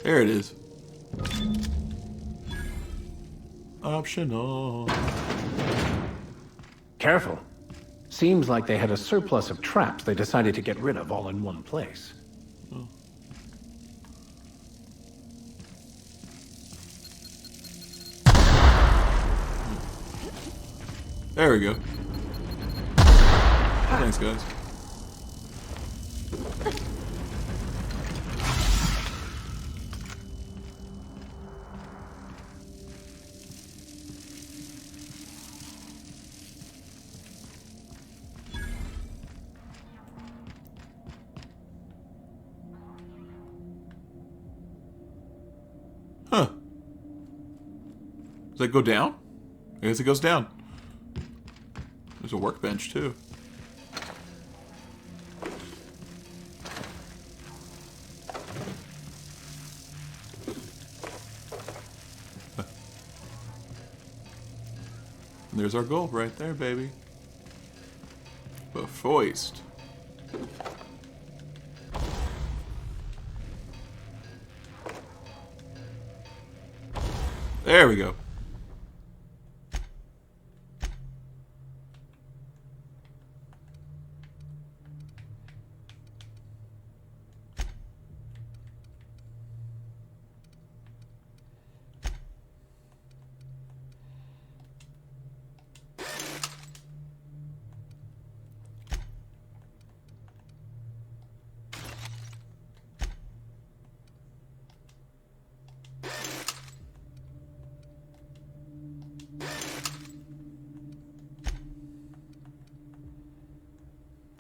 There it is. Optional. Careful. Seems like they had a surplus of traps they decided to get rid of all in one place. Oh. There we go. Thanks, guys. Huh. Does that go down? I guess it goes down. There's a workbench, too. And there's our goal right there, baby. The foist. There we go.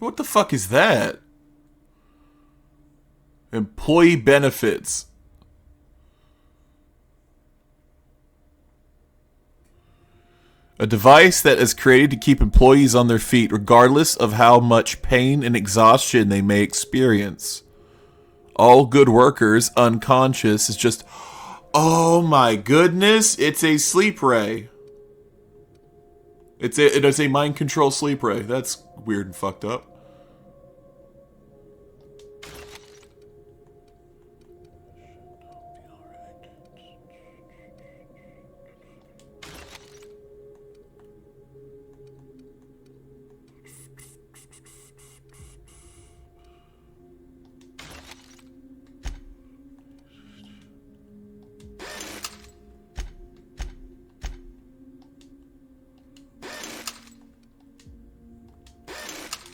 What the fuck is that? Employee benefits. A device that is created to keep employees on their feet regardless of how much pain and exhaustion they may experience. All good workers unconscious is just... Oh my goodness, it's a sleep ray. It is a mind control sleep ray. That's weird and fucked up.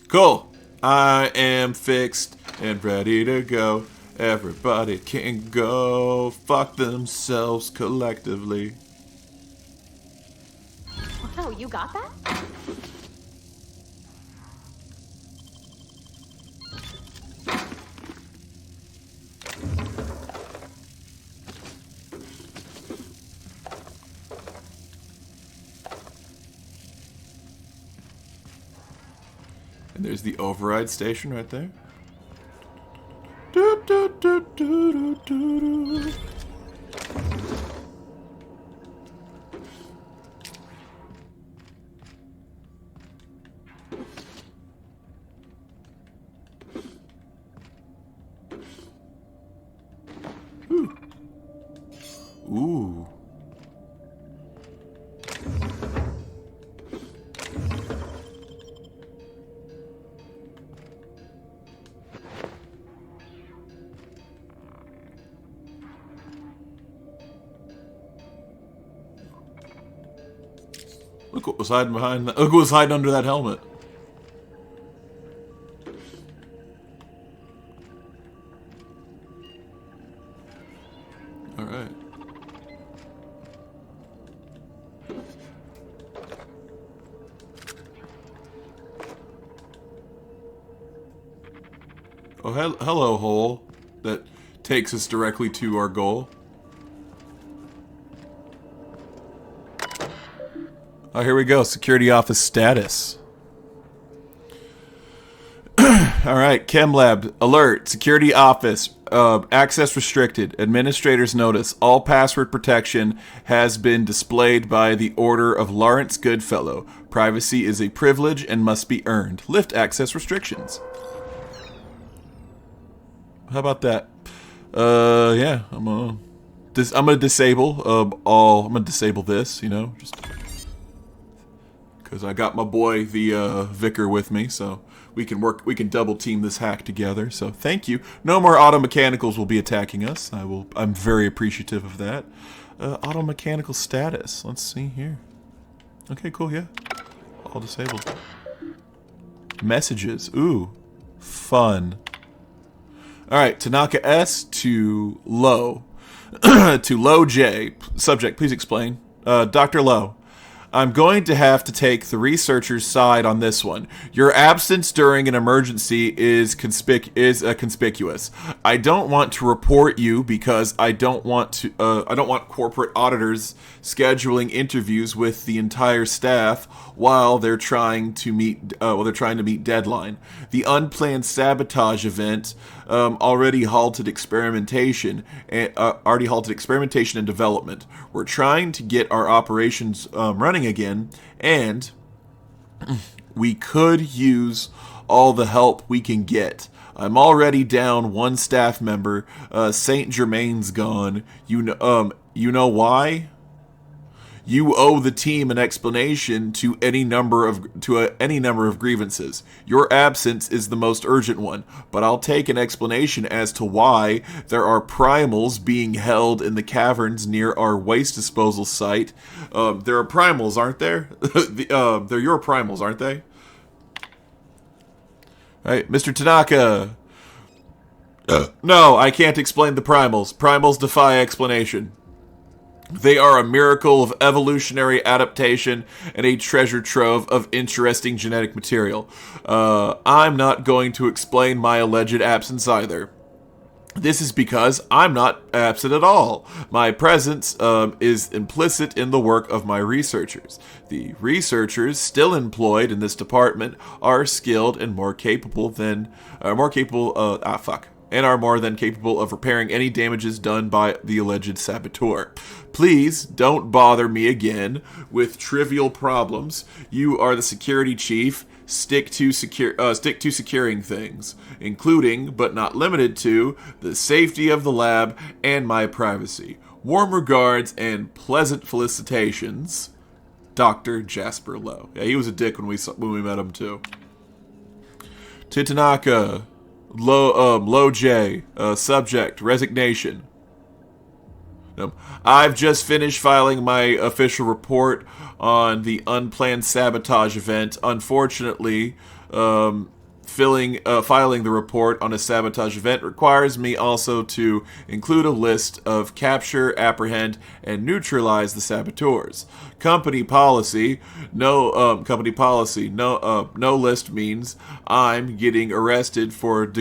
Cool. I am fixed and ready to go. Everybody can go fuck themselves collectively. Wow, you got that? And there's the override station right there. Do, do, do, do, do, do. Ooh. Look what was hiding behind that. Look what was hiding under that helmet. All right. Oh, hello, hole that takes us directly to our goal. Oh, here we go. Security office status. All right. Chem lab alert. Security office. Access restricted. Administrators notice. All password protection has been displayed by the order of Lawrence Goodfellow. Privacy is a privilege and must be earned. Lift access restrictions. How about that? Yeah, I'm gonna disable I'm gonna disable this, you know, just because I got my boy the Vicar with me, so we can double team this hack together. So thank you. No more auto mechanicals will be attacking us. I'm very appreciative of that. Auto mechanical status. Let's see here. Okay, cool. Yeah, all disabled. Messages. Ooh, fun. All right, Tanaka S to Low. To Low J. Subject, please explain. Dr. Low, I'm going to have to take the researcher's side on this one. Your absence during an emergency is conspicuous. I don't want to report you because I don't want corporate auditors scheduling interviews with the entire staff while they're trying to meet deadline. The unplanned sabotage event already halted experimentation and development. We're trying to get our operations running again, and we could use all the help we can get. I'm already down one staff member. Saint Germain's gone. You know why? You owe the team an explanation to any number of grievances. Your absence is the most urgent one, but I'll take an explanation as to why there are primals being held in the caverns near our waste disposal site. There are primals, aren't there? They're your primals, aren't they? All right, Mr. Tanaka. No, I can't explain the primals. Primals defy explanation. They are a miracle of evolutionary adaptation and a treasure trove of interesting genetic material. I'm not going to explain my alleged absence either. This is because I'm not absent at all. My presence is implicit in the work of my researchers. The researchers still employed in this department are skilled and are more than capable of repairing any damages done by the alleged saboteur. Please don't bother me again with trivial problems. You are the security chief. Stick to securing things, including but not limited to the safety of the lab and my privacy. Warm regards and pleasant felicitations, Dr. Jasper Lowe. Yeah, he was a dick when we met him too. To Tanaka, Low J, subject, resignation. I've just finished filing my official report on the unplanned sabotage event. Unfortunately, filing the report on a sabotage event requires me also to include a list of capture, apprehend, and neutralize the saboteurs. Company policy, no list means I'm getting arrested for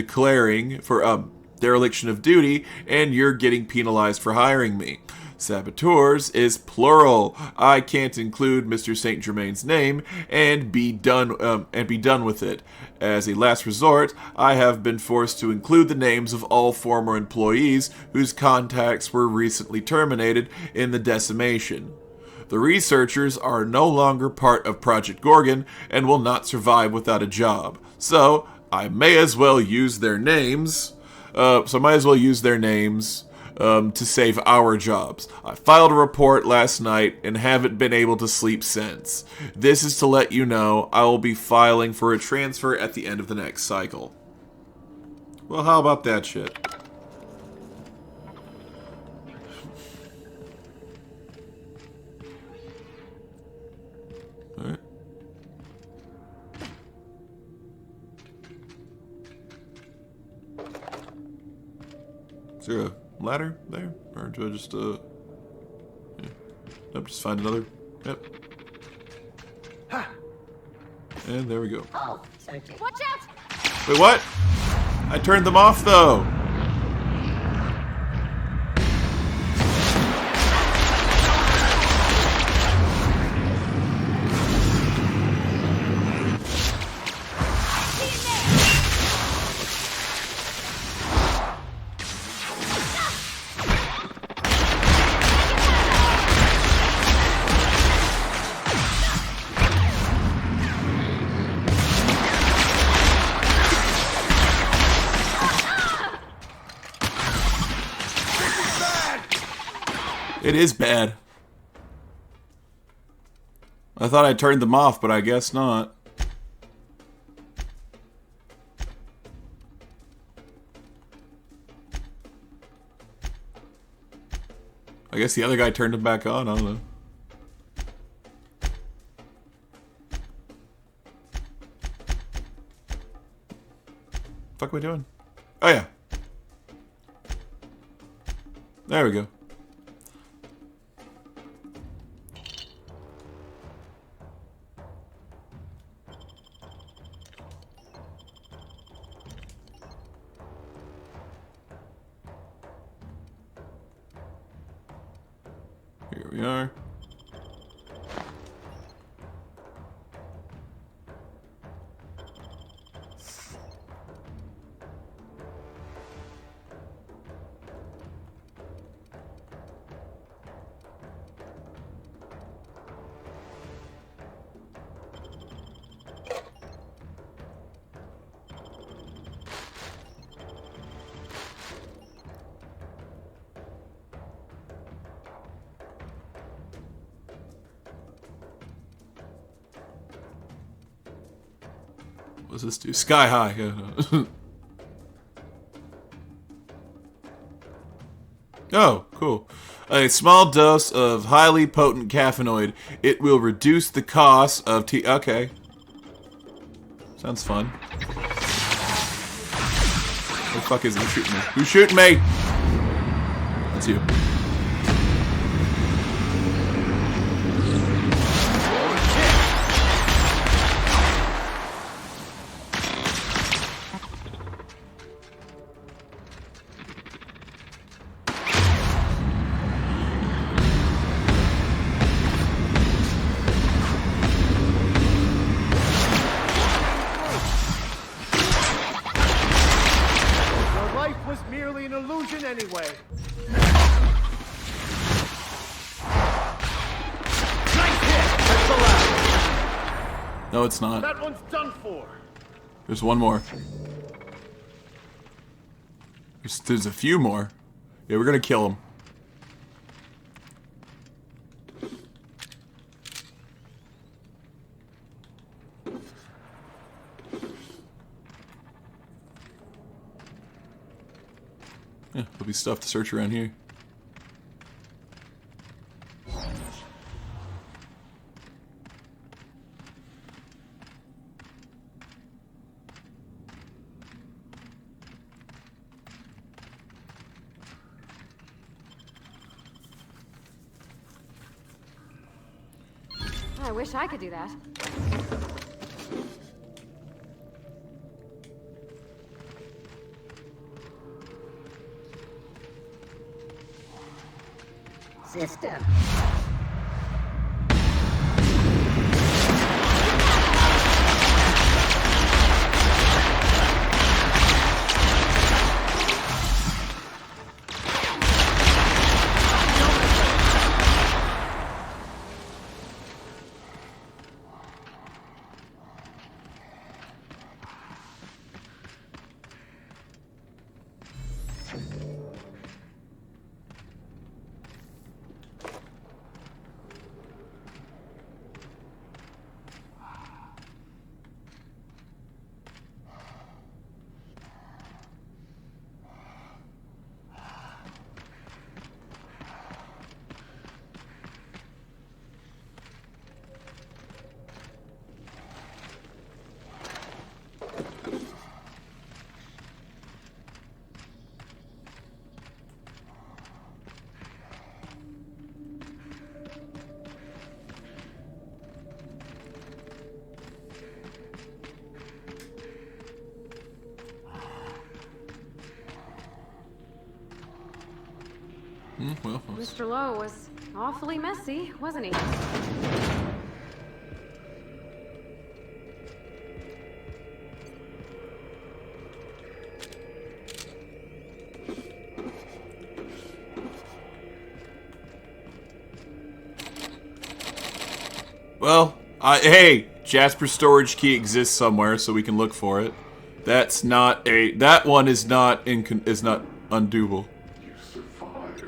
dereliction of duty, and you're getting penalized for hiring me. Saboteurs is plural. I can't include Mr. Saint Germain's name and be done with it. As a last resort, I have been forced to include the names of all former employees whose contacts were recently terminated in the decimation. The researchers are no longer part of Project Gorgon and will not survive without a job. So I may as well use their names. To save our jobs. I filed a report last night and haven't been able to sleep since. This is to let you know I will be filing for a transfer at the end of the next cycle. Well, how about that shit? Alright. Is there a ladder there? Or do I just, yeah. Nope, just find another. Yep. Ha! And there we go. Oh, thank you. Watch out! Wait, what? I turned them off, though. It is bad. I thought I turned them off, but I guess not. I guess the other guy turned them back on. I don't know. What the fuck are we doing? Oh yeah. There we go. Here we are. What does this do? Sky high. Yeah. Oh, cool. A small dose of highly potent caffeinoid. It will reduce the cost of tea. Okay. Sounds fun. What the fuck is it? Who's shooting me? Who's shooting me? That's you. Anyway. No, it's not. That one's done for. There's one more. There's a few more. Yeah, we're gonna kill him. Yeah, there'll be stuff to search around here. I wish I could do that. System. Well, Mr. Lowe was awfully messy, wasn't he? well, hey, Jasper's storage key exists somewhere, so we can look for it. That's not a. That one is not undoable. You survived.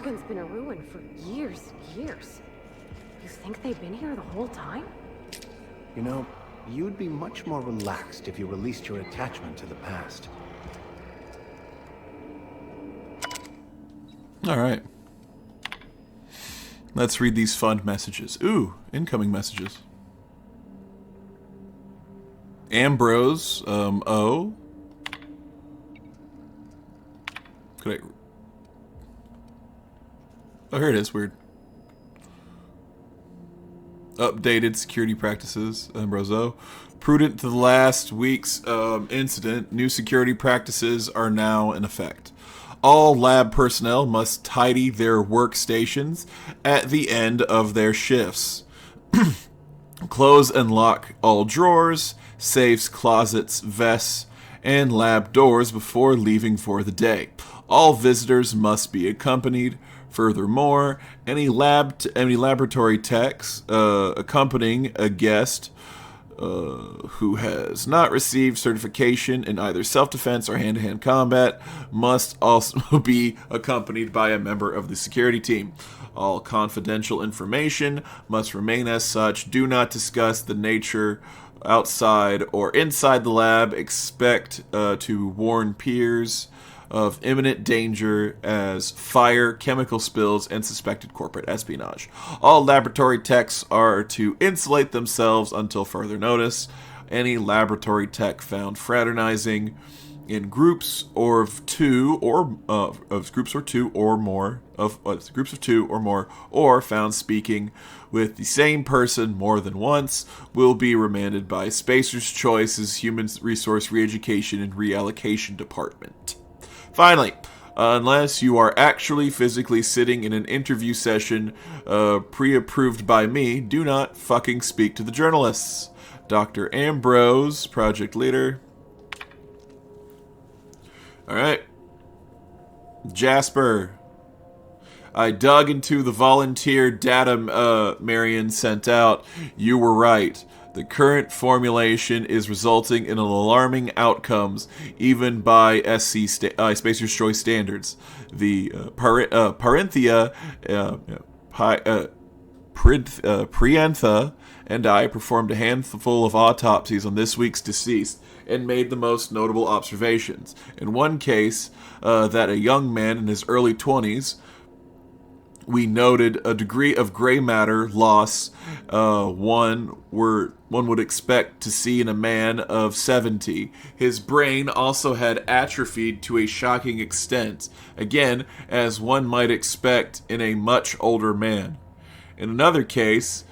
Oregon's been a ruin for years and years. You think they've been here the whole time? You know, you'd be much more relaxed if you released your attachment to the past. All right. Let's read these fun messages. Ooh, incoming messages. Ambrose, O. Could I... Oh, here it is. Weird. Updated security practices, Ambrose O. Prudent to the last week's incident, new security practices are now in effect. All lab personnel must tidy their workstations at the end of their shifts. Close and lock all drawers, safes, closets, vests, and lab doors before leaving for the day. All visitors must be accompanied. Furthermore, any laboratory techs accompanying a guest who has not received certification in either self-defense or hand-to-hand combat must also be accompanied by a member of the security team. All confidential information must remain as such. Do not discuss the nature outside or inside the lab. Expect to warn peers of imminent danger as fire, chemical spills, and suspected corporate espionage. All laboratory techs are to insulate themselves until further notice. Any laboratory tech found fraternizing in groups of two or more, or found speaking with the same person more than once will be remanded by Spacer's Choice's Human Resource Reeducation and Reallocation Department. Finally, unless you are actually physically sitting in an interview session pre-approved by me, do not fucking speak to the journalists. Dr. Ambrose, project leader. Alright. Jasper. I dug into the volunteer data Marion sent out. You were right. The current formulation is resulting in alarming outcomes, even by Spacer's Choice standards. The Priantha and I performed a handful of autopsies on this week's deceased and made the most notable observations. In one case, that a young man in his early 20s, we noted a degree of gray matter loss one would expect to see in a man of 70. His brain also had atrophied to a shocking extent, again, as one might expect in a much older man. In another case,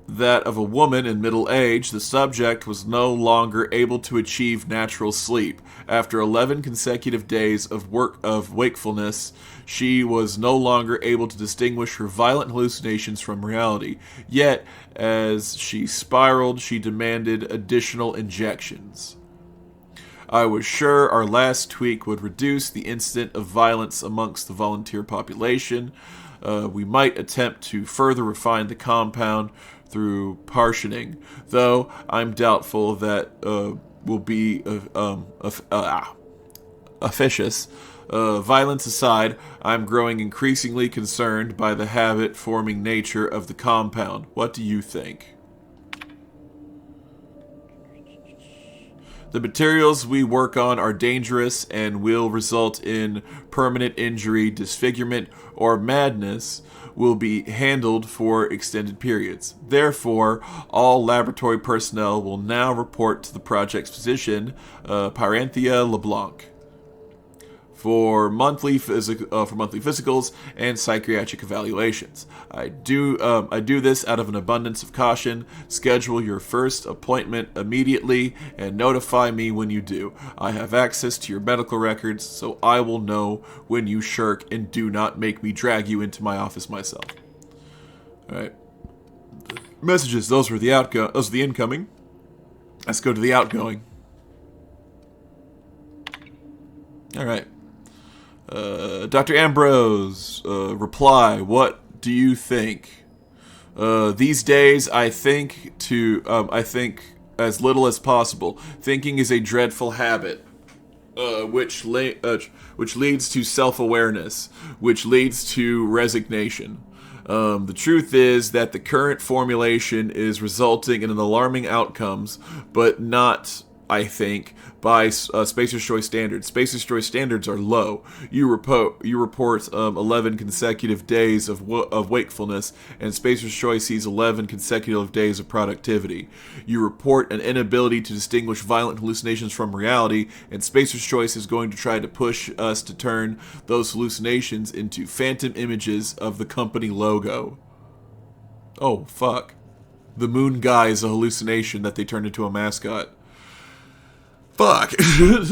that of a woman in middle age, the subject was no longer able to achieve natural sleep. After 11 consecutive days of wakefulness, she was no longer able to distinguish her violent hallucinations from reality. Yet, as she spiraled, she demanded additional injections. I was sure our last tweak would reduce the incident of violence amongst the volunteer population. We might attempt to further refine the compound through partitioning, though I'm doubtful that will be efficacious. Violence aside, I'm growing increasingly concerned by the habit-forming nature of the compound. What do you think? The materials we work on are dangerous and will result in permanent injury, disfigurement, or madness will be handled for extended periods. Therefore, all laboratory personnel will now report to the project's physician, Pyranthia LeBlanc, for monthly physicals and psychiatric evaluations. I do this out of an abundance of caution. Schedule your first appointment immediately and notify me when you do. I have access to your medical records, so I will know when you shirk, and do not make me drag you into my office myself. All right. Messages. Those were the incoming. Let's go to the outgoing. All right. Dr. Ambrose, reply, what do you think? These days, I think as little as possible. Thinking is a dreadful habit. which leads to self-awareness, which leads to resignation. The truth is that the current formulation is resulting in an alarming outcomes, but not, I think, by Spacer's Choice standards. Spacer's Choice standards are low. You report 11 consecutive days of wakefulness, and Spacer's Choice sees 11 consecutive days of productivity. You report an inability to distinguish violent hallucinations from reality, and Spacer's Choice is going to try to push us to turn those hallucinations into phantom images of the company logo. Oh, fuck. The moon guy is a hallucination that they turned into a mascot. Fuck.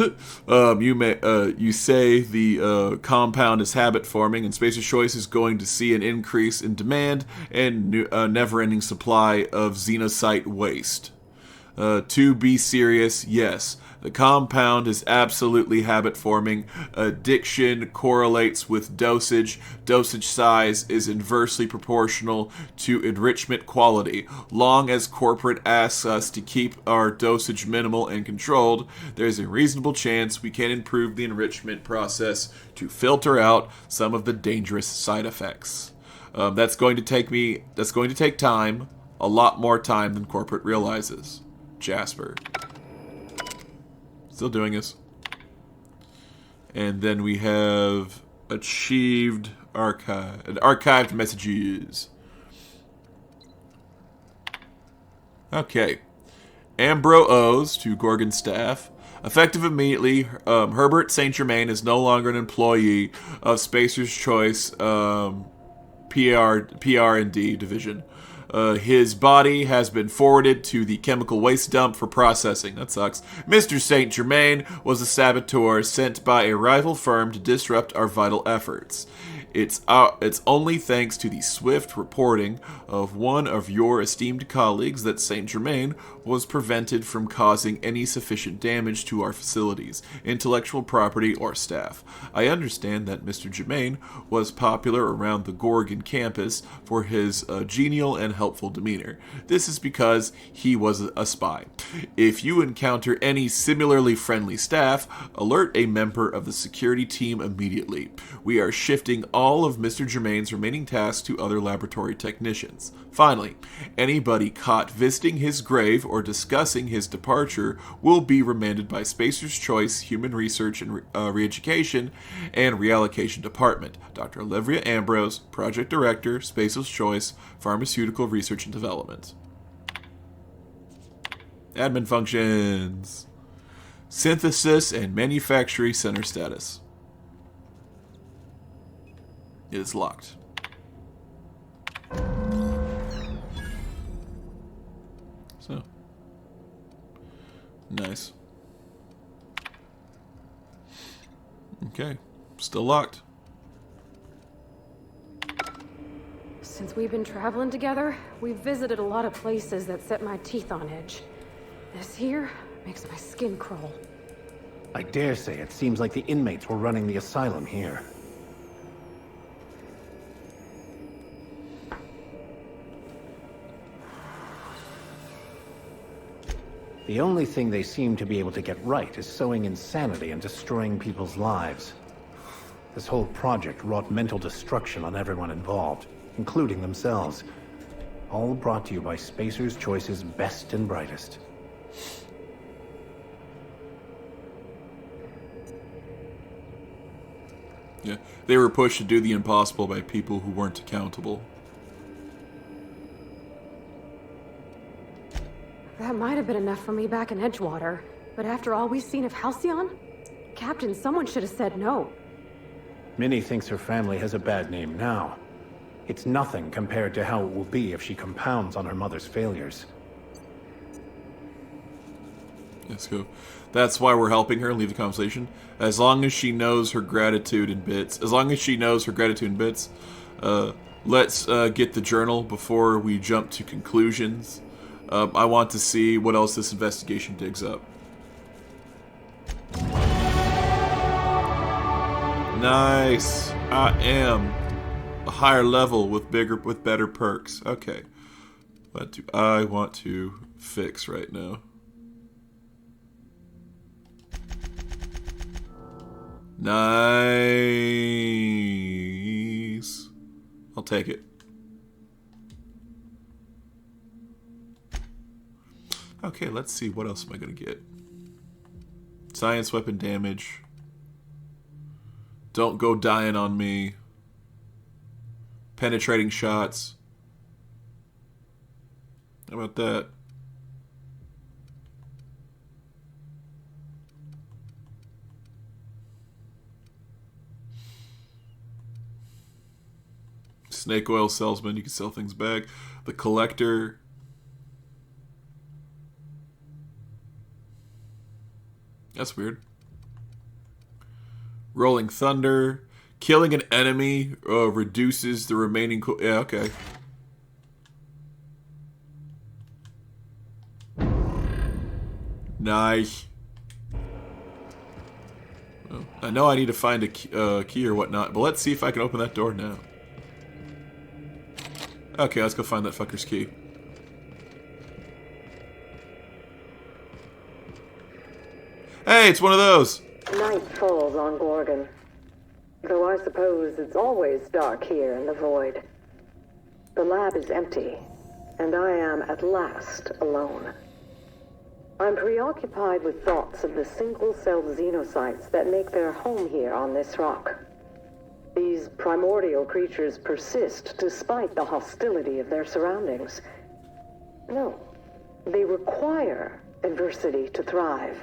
You say the compound is habit forming, and Spacer's Choice is going to see an increase in demand and never-ending supply of xenocyte waste. To be serious, yes, the compound is absolutely habit forming. Addiction correlates with dosage. Dosage size is inversely proportional to enrichment quality. Long as corporate asks us to keep our dosage minimal and controlled, there's a reasonable chance we can improve the enrichment process to filter out some of the dangerous side effects. That's going to take time, a lot more time than corporate realizes. Jasper. Still doing this. And then we have achieved archived messages. Okay. Ambro owes to Gorgon staff. Effective immediately, Herbert St. Germain is no longer an employee of Spacer's Choice PR&D division. His body has been forwarded to the chemical waste dump for processing. That sucks. Mr. St. Germain was a saboteur sent by a rival firm to disrupt our vital efforts. It's only thanks to the swift reporting of one of your esteemed colleagues that St. Germain was prevented from causing any sufficient damage to our facilities, intellectual property, or staff. I understand that Mr. Germain was popular around the Gorgon campus for his genial and helpful demeanor. This is because he was a spy. If you encounter any similarly friendly staff, alert a member of the security team immediately. We are shifting all of Mr. Germain's remaining tasks to other laboratory technicians. Finally, anybody caught visiting his grave or discussing his departure will be remanded by Spacer's Choice Human Research and Re-education and Reallocation Department. Dr. Olivia Ambrose, Project Director, Spacer's Choice, Pharmaceutical Research and Development. Admin functions. Synthesis and Manufacturing Center status. It is locked. So. Nice. Okay. Still locked. Since we've been traveling together, we've visited a lot of places that set my teeth on edge. This here makes my skin crawl. I dare say it seems like the inmates were running the asylum here. The only thing they seem to be able to get right is sowing insanity and destroying people's lives. This whole project wrought mental destruction on everyone involved, including themselves. All brought to you by Spacer's Choice's best and brightest. Yeah, they were pushed to do the impossible by people who weren't accountable. That might have been enough for me back in Edgewater, but after all we've seen of Halcyon, Captain, someone should have said no. Minnie thinks her family has a bad name now. It's nothing compared to how it will be if she compounds on her mother's failures. Let's go. That's why we're helping her leave the conversation. As long as she knows her gratitude in bits. Let's get the journal before we jump to conclusions. I want to see what else this investigation digs up. Nice. I am a higher level with better perks. Okay. What do I want to fix right now? Nice. I'll take it. Okay, let's see. What else am I going to get? Science weapon damage. Don't go dying on me. Penetrating shots. How about that? Snake oil salesman, you can sell things back. The collector. That's weird. Rolling thunder. Killing an enemy reduces the remaining... yeah, okay. Nice. Well, I know I need to find a key or whatnot, but let's see if I can open that door now. Okay, let's go find that fucker's key. Hey, it's one of those! Night falls on Gorgon. Though I suppose it's always dark here in the void. The lab is empty, and I am at last alone. I'm preoccupied with thoughts of the single-celled xenocytes that make their home here on this rock. These primordial creatures persist despite the hostility of their surroundings. No, they require adversity to thrive.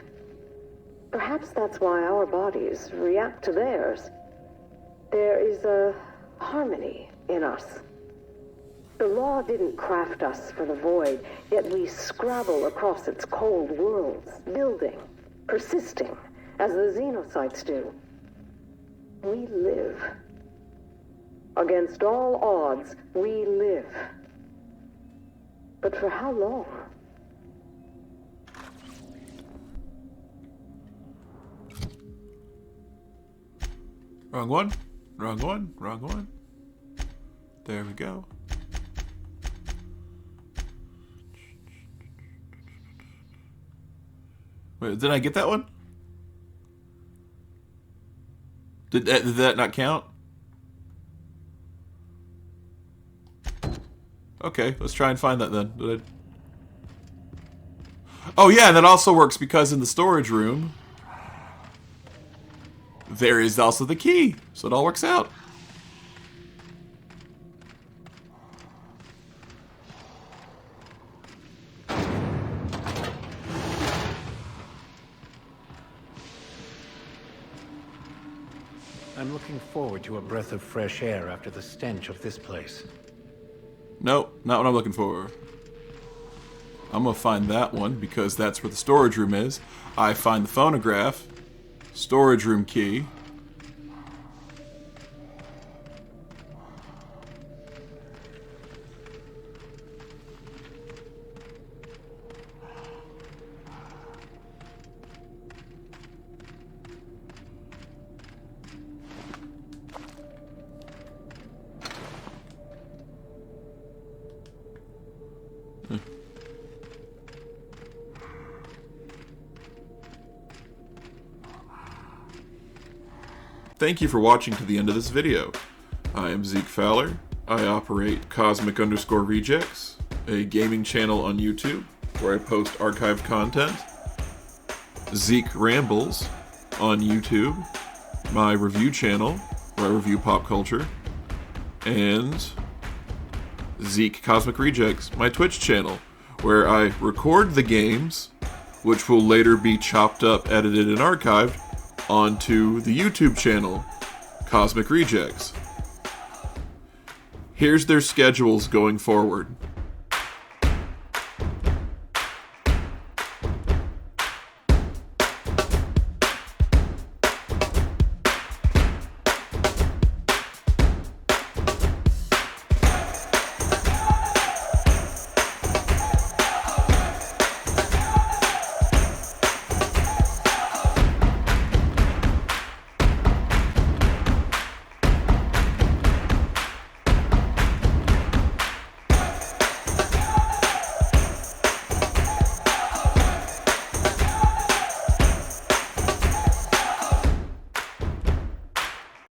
Perhaps that's why our bodies react to theirs. There is a harmony in us. The law didn't craft us for the void, yet we scrabble across its cold worlds, building, persisting, as the xenocytes do. We live. Against all odds, we live. But for how long? Wrong one. Wrong one. Wrong one. There we go. Wait, did I get that one? Did that not count? Okay, let's try and find that then. Did I... Oh yeah, that also works because in the storage room there is also the key, so it all works out. I'm looking forward to a breath of fresh air after the stench of this place. Nope, not what I'm looking for. I'm gonna find that one because that's where the storage room is. I find the phonograph, storage room key. Thank you for watching to the end of this video. I am Zeke Fowler. I operate Cosmic_Rejects, a gaming channel on YouTube where I post archived content. Zeke Rambles on YouTube, my review channel where I review pop culture. And Zeke Cosmic Rejects, my Twitch channel, where I record the games, which will later be chopped up, edited, and archived onto the YouTube channel, Cosmic Rejects. Here's their schedules going forward.